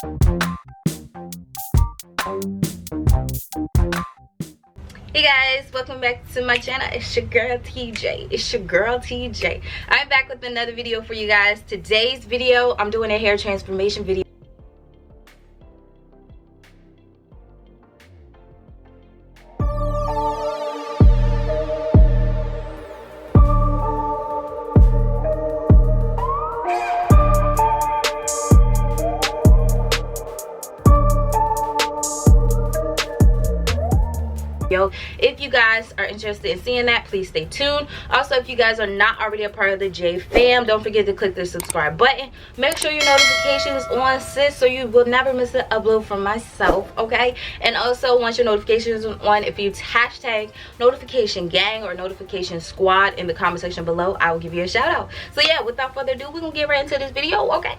Hey guys, welcome back to my channel. It's your girl TJ. It's your girl TJ. I'm back with another video for you guys. Today's video, I'm doing a hair transformation video. If you guys are interested in seeing that, please stay tuned. Also, if you guys are not already a part of the J fam, don't forget to click the subscribe button. Make sure your notifications on, sis, so you will never miss an upload from myself, okay? And also, once your notifications are on, if you hashtag notification gang or notification squad in the comment section below, I will give you a shout out. So yeah, without further ado, we're gonna get right into this video. Okay.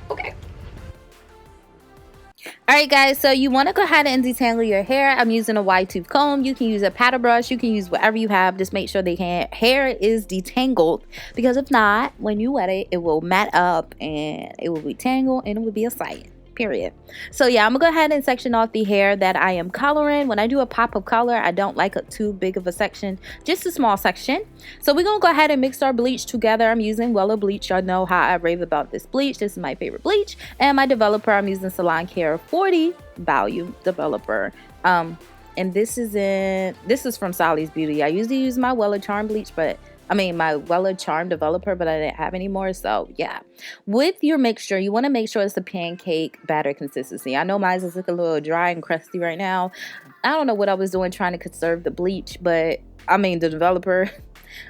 Alright guys, so you want to go ahead and detangle your hair. I'm using a wide tooth comb. You can use a paddle brush. You can use whatever you have. Just make sure the hair is detangled, because if not, when you wet it, it will mat up and it will be tangled and it will be a sight. Period. So yeah, I'm gonna go ahead and section off the hair that I am coloring. When I do a pop of color, I don't like too big of a section, just a small section. So we're gonna go ahead and mix our bleach together. I'm using 𝚯𝚑 bleach. Y'all know how I rave about this bleach. This is my favorite bleach. And my developer, I'm using Salon Care 40 value developer. And this is from Sally's Beauty. I usually use my 𝚯𝚑 Charm bleach, but my 𝚯𝚑 Charm developer, but I didn't have any more. So yeah, with your mixture, you want to make sure it's a pancake batter consistency. I know mine is looking a little dry and crusty right now. I don't know what I was doing trying to conserve the bleach, the developer,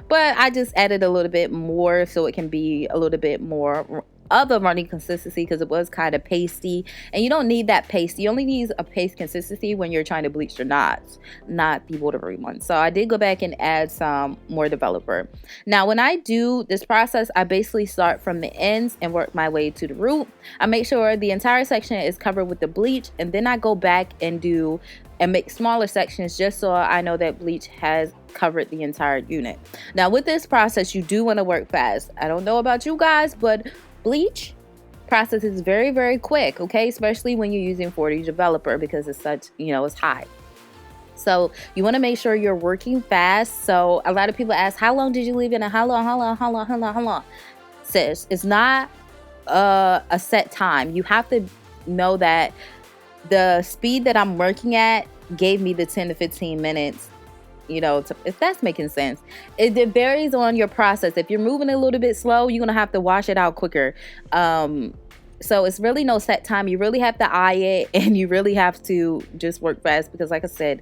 but I just added a little bit more so it can be a little bit more of a runny consistency, because it was kind of pasty, and you don't need that paste. You only need a paste consistency when you're trying to bleach your knots, not the watery one. So I did go back and add some more developer. Now when I do this process, I basically start from the ends and work my way to the root. I make sure the entire section is covered with the bleach, and then I go back and make smaller sections just so I know that bleach has covered the entire unit. Now with this process, you do want to work fast. I don't know about you guys, but bleach process is very, very quick, okay? Especially when you're using 40 developer, because it's such, it's high. So you want to make sure you're working fast. So a lot of people ask, how long did you leave it? And how long? Sis, it's not a set time. You have to know that the speed that I'm working at gave me the 10 to 15 minutes, if that's making sense. It varies on your process. If you're moving a little bit slow, you're gonna have to wash it out quicker. So it's really no set time. You really have to eye it, and you really have to just work fast, because like I said,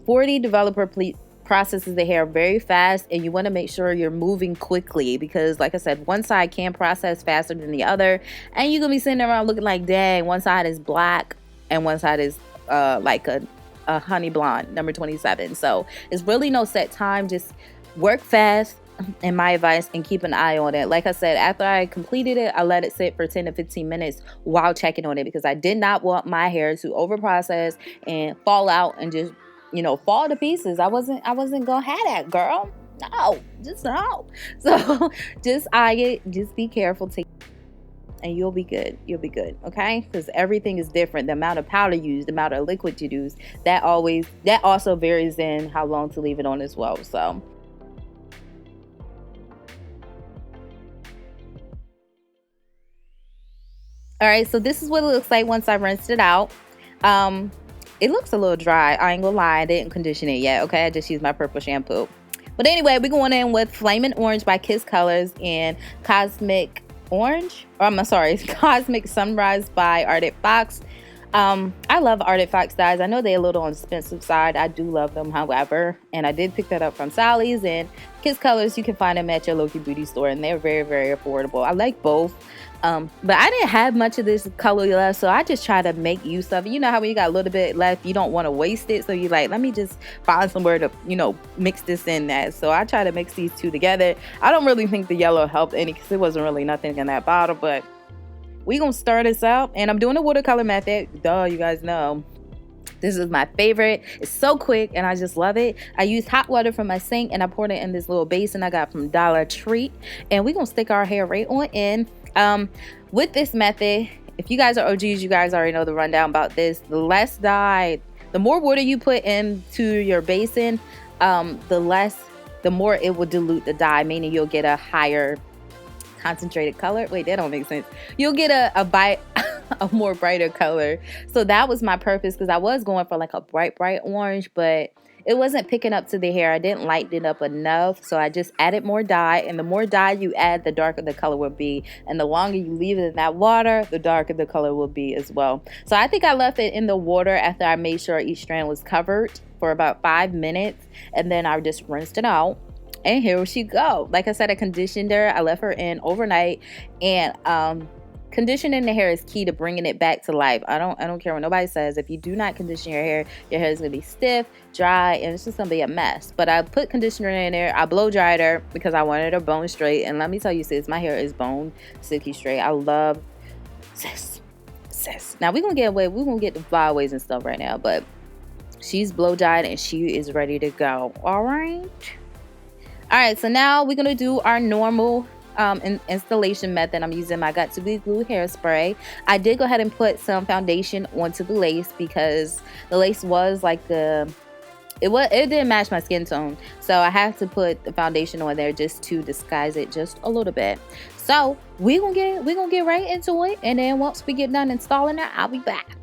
40 developer processes the hair very fast, and you want to make sure you're moving quickly, because like I said, one side can process faster than the other, and you're gonna be sitting around looking like, dang, one side is black and one side is like a honey blonde, number 27. So it's really no set time. Just work fast, in my advice, and keep an eye on it. Like I said, after I completed it, I let it sit for 10 to 15 minutes while checking on it, because I did not want my hair to over process and fall out and just fall to pieces. I wasn't gonna have that, girl. No. So just eye it, just be careful, and you'll be good. Okay? Because everything is different. The amount of powder you use, the amount of liquid you use, that also varies in how long to leave it on as well. So all right, so this is what it looks like once I rinsed it out. It looks a little dry. I ain't gonna lie, I didn't condition it yet. Okay, I just used my purple shampoo. But anyway, we're going in with Flaming Orange by Kiss Colors and Cosmic Sunrise by Arctic Fox. I love Arctic Fox dyes. I know they're a little on the expensive side. I do love them, however, and I did pick that up from Sally's. And Kiss Colors, you can find them at your local beauty store, and they're very, very affordable. I like both. But I didn't have much of this color left, so I just try to make use of it. You know how when you got a little bit left, you don't want to waste it, so you're like, let me just find somewhere to mix this in that. So I try to mix these two together. I don't really think the yellow helped any, because there wasn't really nothing in that bottle, but we gonna start this out. And I'm doing the watercolor method. Duh, you guys know this is my favorite. It's so quick and I just love it. I used hot water from my sink and I poured it in this little basin I got from Dollar Tree, and we're gonna stick our hair right on in. With this method, if you guys are OGs, you guys already know the rundown about this. The less dye, the more water you put into your basin, the more it will dilute the dye, meaning you'll get a higher concentrated color. Wait, that don't make sense. You'll get a more brighter color. So that was my purpose, because I was going for like a bright orange, but it wasn't picking up to the hair. I didn't lighten it up enough, so I just added more dye. And the more dye you add, the darker the color will be. And the longer you leave it in that water, the darker the color will be as well. So I think I left it in the water after I made sure each strand was covered for about 5 minutes. And then I just rinsed it out. And here she go. Like I said, I conditioned her. I left her in overnight. And conditioning the hair is key to bringing it back to life. I don't care what nobody says. If you do not condition your hair is going to be stiff, dry, and it's just going to be a mess. But I put conditioner in there. I blow dried her because I wanted her bone straight. And let me tell you, sis, my hair is bone silky straight. I love sis. Now we're going to get the flyaways and stuff right now. But she's blow dried and she is ready to go. All right. So now we're going to do our normal installation method. I'm using my Got To Be Glue hairspray. I did go ahead and put some foundation onto the lace because the lace was like it didn't match my skin tone, so I have to put the foundation on there just to disguise it just a little bit. So we're gonna get right into it, and then once we get done installing it, I'll be back.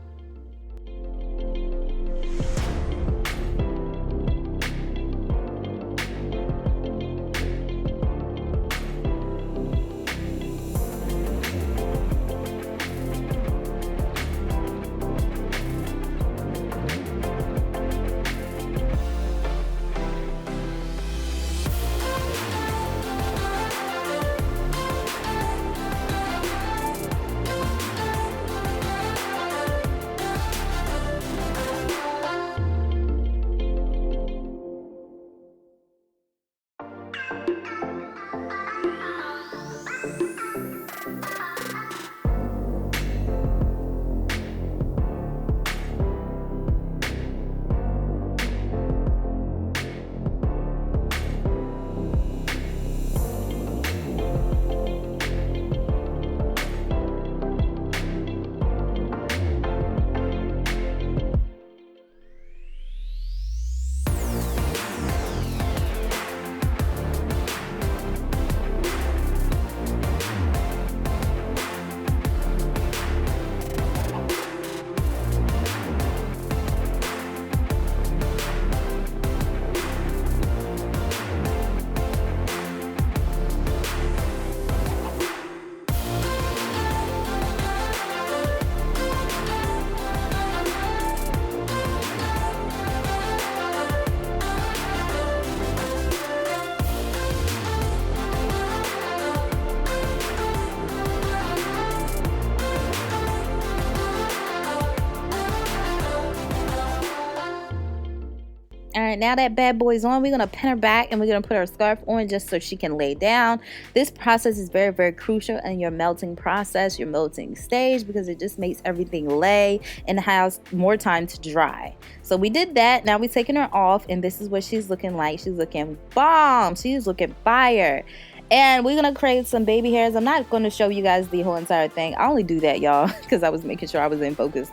All right, now that bad boy's on, we're going to pin her back and we're going to put her scarf on just so she can lay down. This process is very, very crucial in your melting process, your melting stage, because it just makes everything lay and has more time to dry. So we did that. Now we're taking her off, and this is what she's looking like. She's looking bomb. She's looking fire. And we're going to create some baby hairs. I'm not going to show you guys the whole entire thing. I only do that, y'all, because I was making sure I was in focus.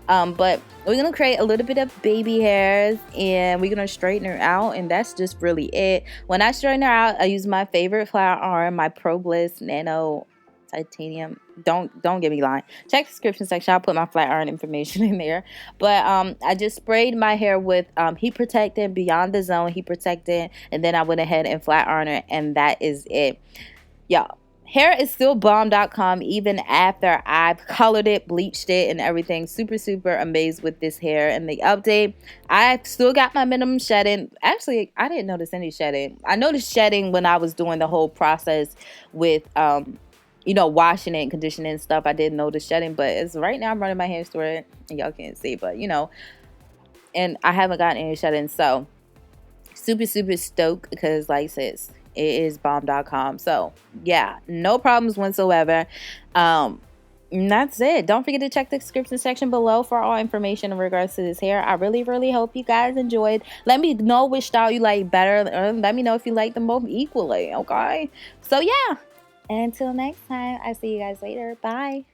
But we're going to create a little bit of baby hairs, and we're going to straighten her out, and that's just really it. When I straighten her out, I use my favorite flat iron, my Pro Bliss Nano Titanium. Don't get me lying. Check the description section. I'll put my flat iron information in there. But I just sprayed my hair with heat protectant, Beyond the Zone heat protectant, and then I went ahead and flat ironed it, and that is it. Y'all, hair is still bomb.com even after I've colored it, bleached it, and everything. Super, super amazed with this hair and the update. I still got my minimum shedding. Actually, I didn't notice any shedding. I noticed shedding when I was doing the whole process with, you know, washing it and conditioning and stuff. I didn't notice shedding, but it's right now I'm running my hands through it, and y'all can't see, but you know, and I haven't gotten any shedding. So super, super stoked because, like I said, it is bomb.com. So yeah, no problems whatsoever. And that's it. Don't forget to check the description section below for all information in regards to this hair. I really, really hope you guys enjoyed. Let me know which style you like better, or let me know if you like them both equally. Okay, so yeah, until next time, I see you guys later. Bye.